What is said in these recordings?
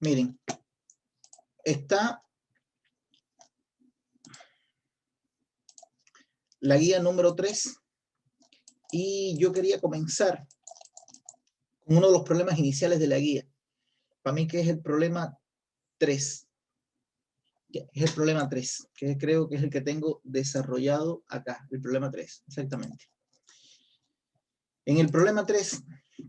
Miren, está la guía número 3 y yo quería comenzar con uno de los problemas iniciales de la guía. Para mí, que es el problema 3. Es el problema 3, que creo que es el que tengo desarrollado acá, el problema 3, exactamente. En el problema 3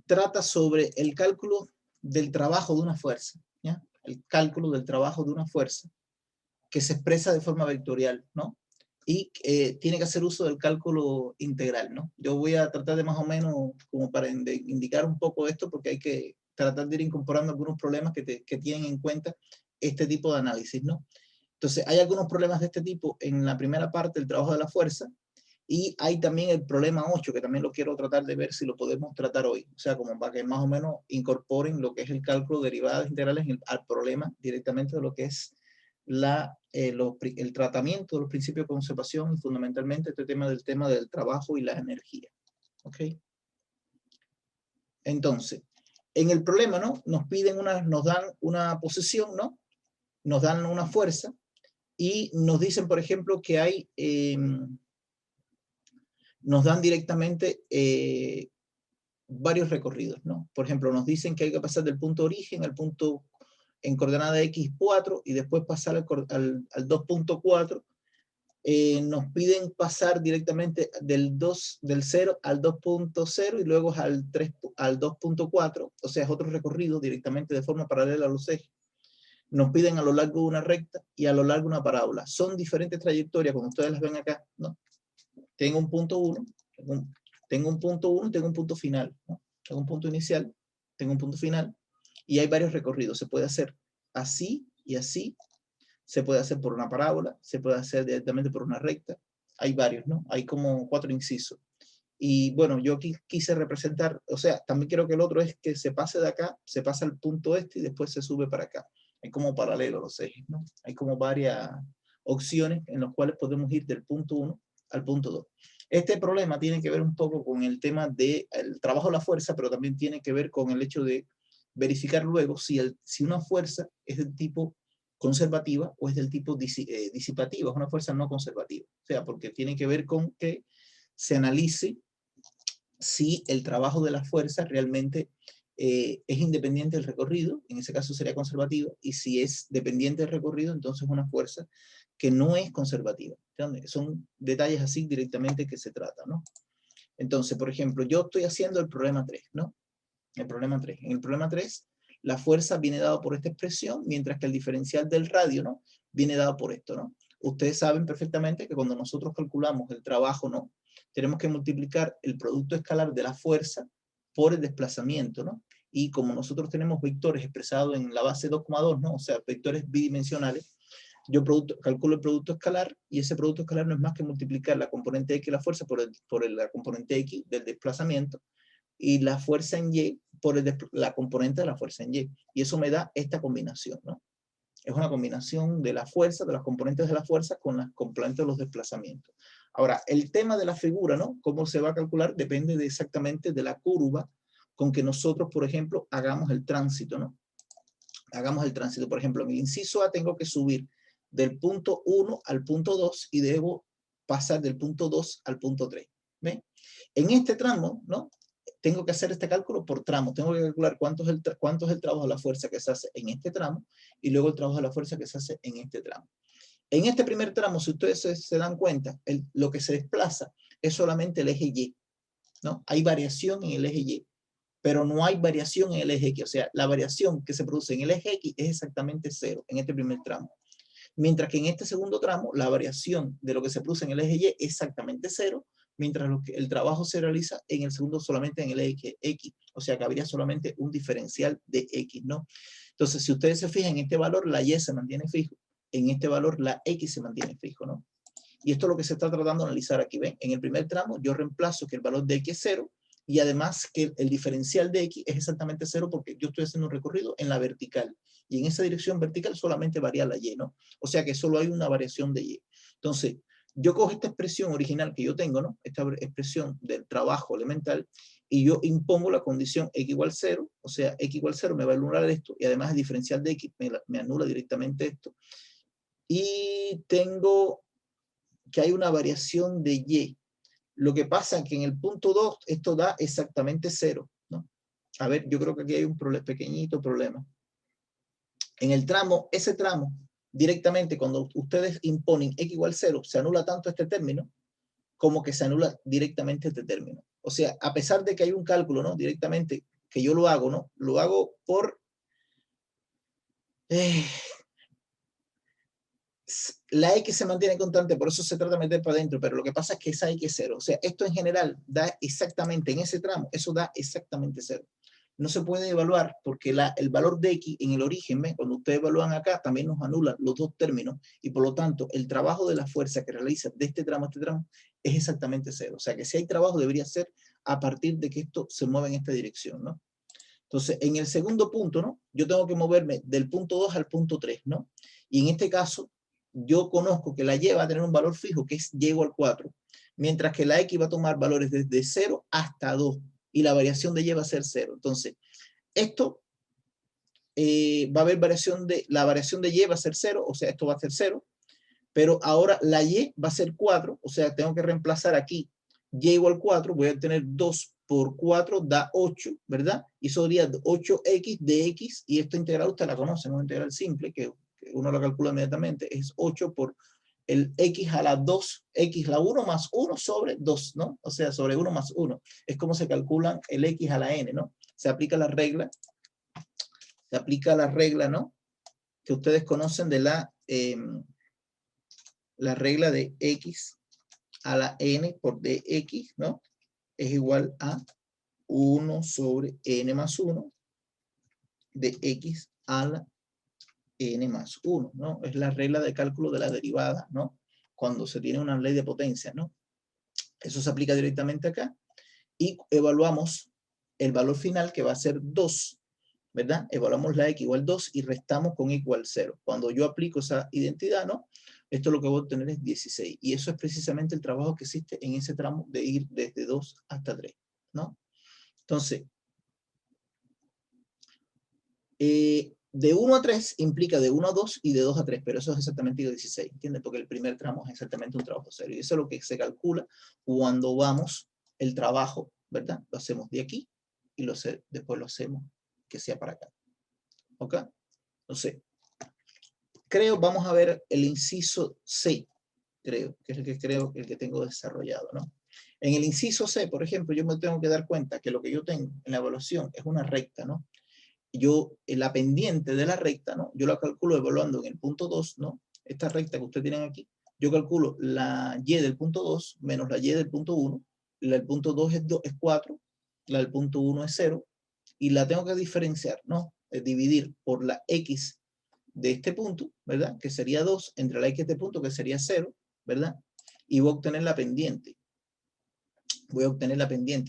trata sobre el cálculo del trabajo de una fuerza, ¿ya? El cálculo del trabajo de una fuerza que se expresa de forma vectorial, ¿no? Y tiene que hacer uso del cálculo integral, ¿no? Yo voy a tratar de más o menos, como para indicar un poco esto, porque hay que tratar de ir incorporando algunos problemas que tienen en cuenta este tipo de análisis, ¿no? Entonces, hay algunos problemas de este tipo en la primera parte, el trabajo de la fuerza, y hay también el problema 8, que también lo quiero tratar de ver si lo podemos tratar hoy. O sea, como para que más o menos incorporen lo que es el cálculo de derivadas integrales al problema directamente de lo que es el tratamiento de los principios de conservación y fundamentalmente este tema del trabajo y la energía. ¿Ok? Entonces, en el problema, ¿no? Nos dan una posición, ¿no? Nos dan una fuerza y nos dicen, por ejemplo, que hay... nos dan directamente varios recorridos, ¿no? Por ejemplo, nos dicen que hay que pasar del punto origen al punto en coordenada x4 y después pasar al 2.4. Nos piden pasar directamente del 0 al 2.0 y luego al 2.4, o sea, es otro recorrido directamente de forma paralela a los ejes. Nos piden a lo largo de una recta y a lo largo de una parábola. Son diferentes trayectorias, como ustedes las ven acá, ¿no? Tengo un punto 1, tengo un punto 1 y tengo un punto final, ¿no? Tengo un punto inicial, tengo un punto final, y hay varios recorridos. Se puede hacer así y así, se puede hacer por una parábola, se puede hacer directamente por una recta. Hay varios, ¿no? Hay como 4 incisos. Y bueno, yo aquí quise representar, o sea, también quiero que el otro es que se pase de acá, se pasa al punto este y después se sube para acá. Hay como paralelo los ejes, ¿no? Hay como varias opciones en las cuales podemos ir del punto 1 al punto 2. Este problema tiene que ver un poco con el tema del trabajo de la fuerza, pero también tiene que ver con el hecho de verificar luego si una fuerza es del tipo conservativa o es del tipo disipativa, es una fuerza no conservativa. O sea, porque tiene que ver con que se analice si el trabajo de la fuerza realmente es independiente del recorrido, en ese caso sería conservativa, y si es dependiente del recorrido, entonces es una fuerza que no es conservativa. ¿Entiendes? Son detalles así directamente que se trata, ¿no? Entonces, por ejemplo, yo estoy haciendo el problema 3, ¿no? El problema 3. En el problema 3, la fuerza viene dada por esta expresión, mientras que el diferencial del radio, ¿no? Viene dado por esto, ¿no? Ustedes saben perfectamente que cuando nosotros calculamos el trabajo, ¿no? Tenemos que multiplicar el producto escalar de la fuerza por el desplazamiento, ¿no? Y como nosotros tenemos vectores expresados en la base 2,2, ¿no? O sea, vectores bidimensionales, yo calculo el producto escalar y ese producto escalar no es más que multiplicar la componente X de la fuerza por la componente X del desplazamiento y la fuerza en Y por la componente de la fuerza en Y. Y eso me da esta combinación, ¿no? Es una combinación de la fuerza, de las componentes de la fuerza con las componentes de los desplazamientos. Ahora, el tema de la figura, ¿no? Cómo se va a calcular depende exactamente de la curva con que nosotros, por ejemplo, hagamos el tránsito, ¿no? Hagamos el tránsito. Por ejemplo, en el inciso A tengo que subir del punto 1 al punto 2 y debo pasar del punto 2 al punto 3. ¿Ven? En este tramo, ¿no? Tengo que hacer este cálculo por tramo. Tengo que calcular cuánto es el trabajo de la fuerza que se hace en este tramo y luego el trabajo de la fuerza que se hace en este tramo. En este primer tramo, si ustedes se dan cuenta, lo que se desplaza es solamente el eje Y, ¿no? Hay variación en el eje Y, pero no hay variación en el eje X. O sea, la variación que se produce en el eje X es exactamente 0 en este primer tramo. Mientras que en este segundo tramo, la variación de lo que se produce en el eje Y es exactamente 0, mientras el trabajo se realiza en el segundo solamente en el eje X. O sea, que habría solamente un diferencial de X, ¿no? Entonces, si ustedes se fijan en este valor, la Y se mantiene fijo. En este valor, la X se mantiene fijo, ¿no? Y esto es lo que se está tratando de analizar aquí. ¿Ven? En el primer tramo, yo reemplazo que el valor de X es 0 y además que el diferencial de X es exactamente 0 porque yo estoy haciendo un recorrido en la vertical. Y en esa dirección vertical solamente varía la Y, ¿no? O sea que solo hay una variación de Y. Entonces, yo cojo esta expresión original que yo tengo, ¿no? Esta expresión del trabajo elemental, y yo impongo la condición x igual 0, o sea, x igual 0 me va a anular esto, y además el diferencial de x me anula directamente esto. Y tengo que hay una variación de y. Lo que pasa es que en el punto 2 esto da exactamente 0, ¿no? A ver, yo creo que aquí hay un pequeñito problema. En el tramo, ese tramo, directamente cuando ustedes imponen x igual 0, se anula tanto este término como que se anula directamente este término. O sea, a pesar de que hay un cálculo, ¿no? Directamente, que yo lo hago, ¿no? Lo hago por... la x se mantiene constante, por eso se trata de meter para adentro, pero lo que pasa es que esa x es 0. O sea, esto en general da exactamente, en ese tramo, eso da exactamente 0. No se puede evaluar porque el valor de x en el origen, ¿ves? Cuando ustedes evalúan acá, también nos anula los dos términos y por lo tanto el trabajo de la fuerza que realiza de este tramo a este tramo es exactamente 0. O sea que si hay trabajo debería ser a partir de que esto se mueva en esta dirección, ¿no? Entonces, en el segundo punto, ¿no? Yo tengo que moverme del punto 2 al punto 3, ¿no? Y en este caso, yo conozco que la y va a tener un valor fijo que es y igual 4, mientras que la x va a tomar valores desde 0 hasta 2 y la variación de y va a ser 0. Entonces, esto va a haber la variación de y va a ser 0, o sea, esto va a ser 0, pero ahora la y va a ser 4, o sea, tengo que reemplazar aquí y igual 4, voy a tener 2 por 4 da 8, ¿verdad? Y eso sería 8x de x, y esta integral usted la conoce, ¿no? Una integral simple, que uno la calcula inmediatamente, es 8 por el x a la 2, x a la 1 más 1 sobre 2, ¿no? O sea, sobre 1 más 1. Es como se calculan el x a la n, ¿no? Se aplica la regla, ¿no? Que ustedes conocen de la regla de x a la n por dx, ¿no? Es igual a 1 sobre n más 1 de x a la n más 1, ¿no? Es la regla de cálculo de la derivada, ¿no? Cuando se tiene una ley de potencia, ¿no? Eso se aplica directamente acá y evaluamos el valor final que va a ser 2, ¿verdad? Evaluamos la x igual 2 y restamos con igual 0. Cuando yo aplico esa identidad, ¿no? Esto lo que voy a obtener es 16. Y eso es precisamente el trabajo que existe en ese tramo de ir desde 2 hasta 3, ¿no? Entonces, de 1 a 3 implica de 1 a 2 y de 2 a 3, pero eso es exactamente 16, ¿entiendes? Porque el primer tramo es exactamente un trabajo serio. Y eso es lo que se calcula cuando vamos el trabajo, ¿verdad? Lo hacemos de aquí y después lo hacemos que sea para acá. ¿Ok? Entonces, vamos a ver el inciso C, creo, que es el que tengo desarrollado, ¿no? En el inciso C, por ejemplo, yo me tengo que dar cuenta que lo que yo tengo en la evaluación es una recta, ¿no? La pendiente de la recta, ¿no? Yo la calculo evaluando en el punto 2, ¿no? Esta recta que ustedes tienen aquí, yo calculo la y del punto 2 menos la y del punto 1, la del punto 2 es 4, la del punto 1 es 0, y la tengo que diferenciar, ¿no? Es dividir por la x de este punto, ¿verdad? Que sería 2, entre la x de este punto, que sería 0, ¿verdad? Y voy a obtener la pendiente.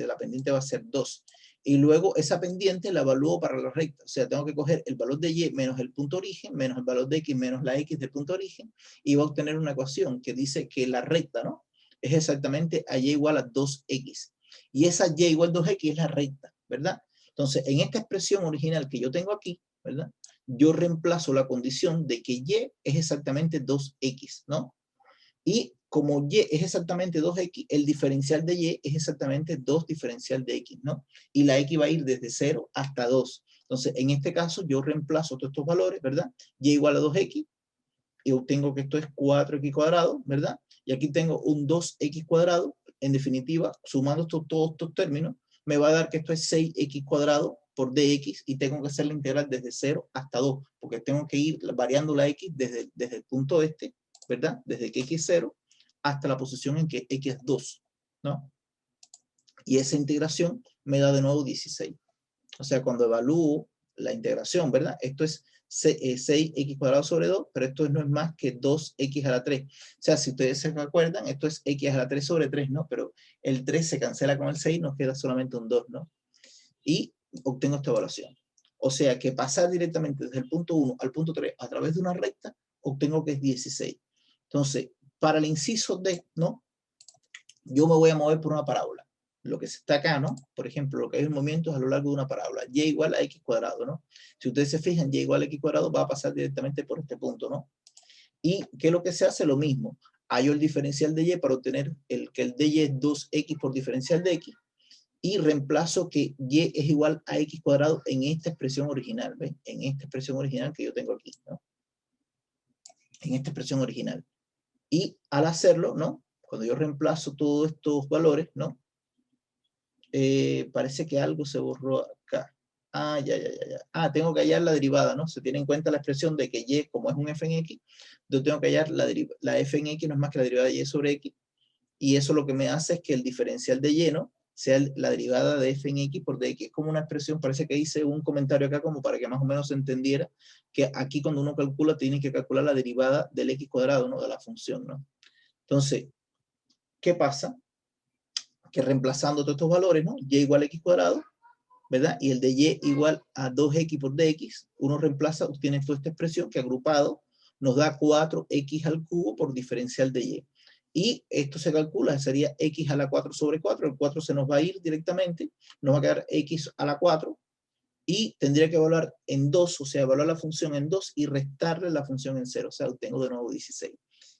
La pendiente va a ser 2. Y luego esa pendiente la evalúo para la recta. O sea, tengo que coger el valor de y menos el punto origen, menos el valor de x menos la x del punto origen, y voy a obtener una ecuación que dice que la recta, ¿no? Es exactamente a y igual a 2x. Y esa y igual a 2x es la recta, ¿verdad? Entonces, en esta expresión original que yo tengo aquí, ¿verdad? Yo reemplazo la condición de que y es exactamente 2x, ¿no? Y como y es exactamente 2x, el diferencial de y es exactamente 2 diferencial de x, ¿no? Y la x va a ir desde 0 hasta 2. Entonces, en este caso, yo reemplazo todos estos valores, ¿verdad? Y igual a 2x, y obtengo que esto es 4x cuadrado, ¿verdad? Y aquí tengo un 2x cuadrado. En definitiva, sumando todos estos términos, me va a dar que esto es 6x cuadrado por dx, y tengo que hacer la integral desde 0 hasta 2, porque tengo que ir variando la x desde el punto este, ¿verdad? Desde que x es 0 hasta la posición en que x es 2, ¿no? Y esa integración me da de nuevo 16. O sea, cuando evalúo la integración, ¿verdad? Esto es 6x cuadrado sobre 2, pero esto no es más que 2x a la 3. O sea, si ustedes se acuerdan, esto es x a la 3 sobre 3, ¿no? Pero el 3 se cancela con el 6, nos queda solamente un 2, ¿no? Y obtengo esta evaluación. O sea, que pasar directamente desde el punto 1 al punto 3 a través de una recta, obtengo que es 16. Entonces, para el inciso D, ¿no? Yo me voy a mover por una parábola. Lo que está acá, ¿no? Por ejemplo, lo que hay en movimientos a lo largo de una parábola. Y igual a x cuadrado, ¿no? Si ustedes se fijan, y igual a x cuadrado va a pasar directamente por este punto, ¿no? ¿Y qué es lo que se hace? Lo mismo. Hallo el diferencial de y para obtener que el de y es 2x por diferencial de x. Y reemplazo que y es igual a x cuadrado en esta expresión original, ¿ven? En esta expresión original que yo tengo aquí, ¿no? En esta expresión original. Y al hacerlo, ¿no? Cuando yo reemplazo todos estos valores, ¿no? Parece que algo se borró acá. Ah, ya. Ah, tengo que hallar la derivada, ¿no? Se tiene en cuenta la expresión de que y, como es un f en x, yo tengo que hallar la f en x no es más que la derivada de y sobre x, y eso lo que me hace es que el diferencial de y, ¿no? Sea la derivada de f en x por dx. Es como una expresión, parece que hice un comentario acá como para que más o menos se entendiera que aquí cuando uno calcula, tiene que calcular la derivada del x cuadrado, ¿no? De la función, ¿no? Entonces, ¿qué pasa? Que reemplazando todos estos valores, ¿no? Y igual a x cuadrado, ¿verdad? Y el de y igual a 2x por dx, uno reemplaza, obtiene toda esta expresión que agrupado nos da 4x al cubo por diferencial de y. Y esto se calcula, sería x a la 4 sobre 4, el 4 se nos va a ir directamente, nos va a quedar x a la 4, y tendría que evaluar en 2, o sea, evaluar la función en 2 y restarle la función en 0, o sea, obtengo de nuevo 16.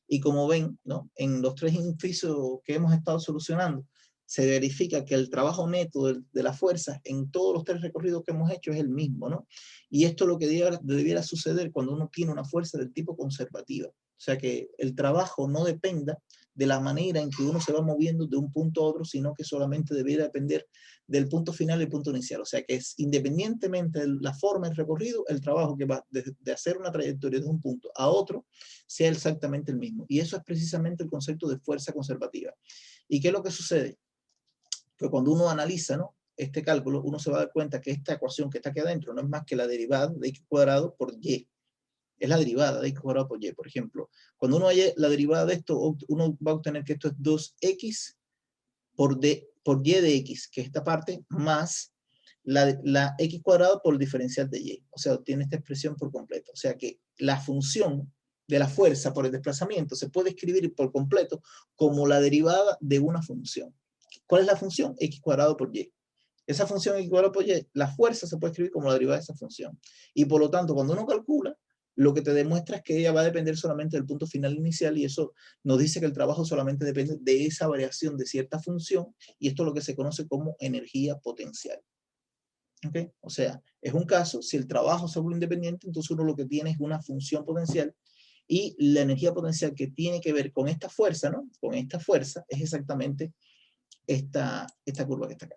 Y como ven, ¿no? En los tres incisos que hemos estado solucionando, se verifica que el trabajo neto de la fuerza en todos los tres recorridos que hemos hecho es el mismo, ¿no? Y esto es lo que debiera suceder cuando uno tiene una fuerza del tipo conservativa. O sea, que el trabajo no dependa de la manera en que uno se va moviendo de un punto a otro, sino que solamente debiera depender del punto final y el punto inicial. O sea, que es independientemente de la forma del recorrido, el trabajo que va de hacer una trayectoria de un punto a otro sea exactamente el mismo. Y eso es precisamente el concepto de fuerza conservativa. ¿Y qué es lo que sucede? Que cuando uno analiza, ¿no? Este cálculo, uno se va a dar cuenta que esta ecuación que está aquí adentro no es más que la derivada de x cuadrado por y. Es la derivada de x cuadrado por y. Por ejemplo, cuando uno haya la derivada de esto, uno va a obtener que esto es 2x por y de x, que es esta parte, más la x cuadrado por el diferencial de y. O sea, obtiene esta expresión por completo. O sea que la función de la fuerza por el desplazamiento se puede escribir por completo como la derivada de una función. ¿Cuál es la función? X cuadrado por y. Esa función x cuadrado por y, la fuerza se puede escribir como la derivada de esa función. Y por lo tanto, cuando uno calcula, lo que te demuestra es que ella va a depender solamente del punto final inicial, y eso nos dice que el trabajo solamente depende de esa variación de cierta función, y esto es lo que se conoce como energía potencial. ¿Okay? O sea, es un caso, si el trabajo se vuelve independiente, entonces uno lo que tiene es una función potencial, y la energía potencial que tiene que ver con esta fuerza, ¿no? Con esta fuerza es exactamente esta curva que está acá.